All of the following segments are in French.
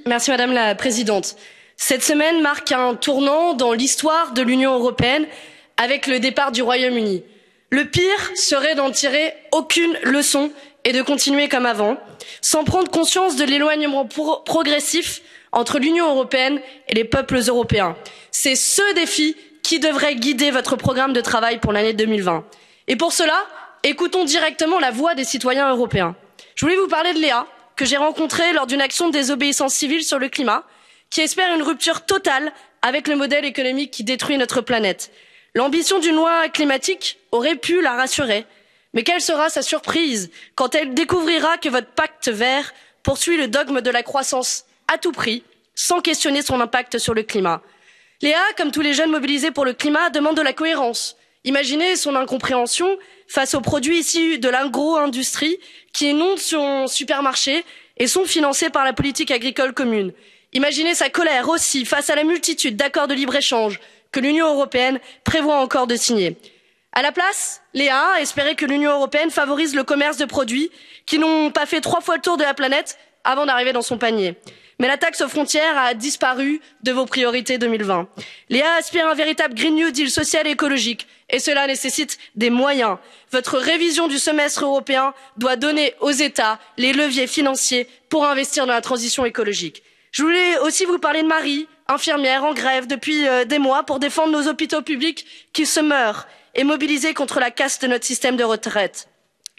Merci Madame la Présidente. Cette semaine marque un tournant dans l'histoire de l'Union européenne avec le départ du Royaume-Uni. Le pire serait d'en tirer aucune leçon et de continuer comme avant, sans prendre conscience de l'éloignement progressif entre l'Union européenne et les peuples européens. C'est ce défi qui devrait guider votre programme de travail pour l'année 2020. Et pour cela, écoutons directement la voix des citoyens européens. Je voulais vous parler de Léa, que j'ai rencontrée lors d'une action de désobéissance civile sur le climat, qui espère une rupture totale avec le modèle économique qui détruit notre planète. L'ambition d'une loi climatique aurait pu la rassurer, mais quelle sera sa surprise quand elle découvrira que votre pacte vert poursuit le dogme de la croissance à tout prix, sans questionner son impact sur le climat. Léa, comme tous les jeunes mobilisés pour le climat, demande de la cohérence. Imaginez son incompréhension face aux produits issus de l'agro-industrie qui inondent son supermarché et sont financés par la politique agricole commune. Imaginez sa colère aussi face à la multitude d'accords de libre-échange que l'Union européenne prévoit encore de signer. À la place, Léa espérait que l'Union européenne favorise le commerce de produits qui n'ont pas fait 3 fois le tour de la planète avant d'arriver dans son panier. Mais la taxe aux frontières a disparu de vos priorités 2020. Léa aspire à un véritable Green New Deal social et écologique, et cela nécessite des moyens. Votre révision du semestre européen doit donner aux États les leviers financiers pour investir dans la transition écologique. Je voulais aussi vous parler de Marie, infirmière en grève depuis des mois pour défendre nos hôpitaux publics qui se meurent et mobilisée contre la casse de notre système de retraite.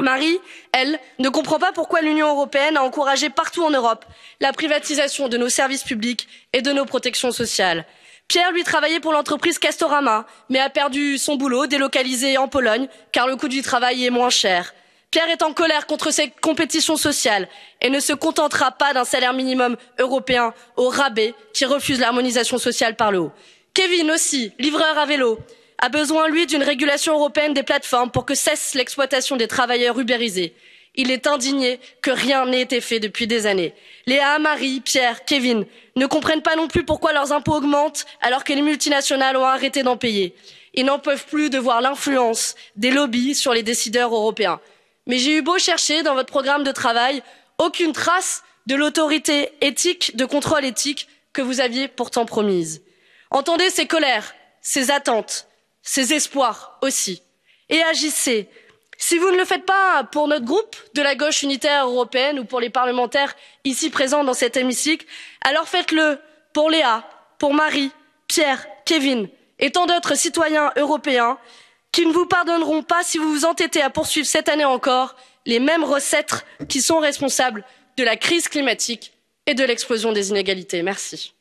Marie, elle, ne comprend pas pourquoi l'Union européenne a encouragé partout en Europe la privatisation de nos services publics et de nos protections sociales. Pierre, lui, travaillait pour l'entreprise Castorama, mais a perdu son boulot, délocalisé en Pologne, car le coût du travail est moins cher. Pierre est en colère contre ces compétitions sociales et ne se contentera pas d'un salaire minimum européen au rabais qui refuse l'harmonisation sociale par le haut. Kevin aussi, livreur à vélo, a besoin, lui, d'une régulation européenne des plateformes pour que cesse l'exploitation des travailleurs ubérisés. Il est indigné que rien n'ait été fait depuis des années. Léa, Marie, Pierre, Kevin ne comprennent pas non plus pourquoi leurs impôts augmentent alors que les multinationales ont arrêté d'en payer. Ils n'en peuvent plus de voir l'influence des lobbies sur les décideurs européens. Mais j'ai eu beau chercher dans votre programme de travail, aucune trace de l'autorité éthique, de contrôle éthique que vous aviez pourtant promise. Entendez ces colères, ces attentes, ces espoirs aussi, et agissez. Si vous ne le faites pas pour notre groupe de la gauche unitaire européenne ou pour les parlementaires ici présents dans cet hémicycle, alors faites-le pour Léa, pour Marie, Pierre, Kevin et tant d'autres citoyens européens qui ne vous pardonneront pas si vous vous entêtez à poursuivre cette année encore les mêmes recettes qui sont responsables de la crise climatique et de l'explosion des inégalités. Merci.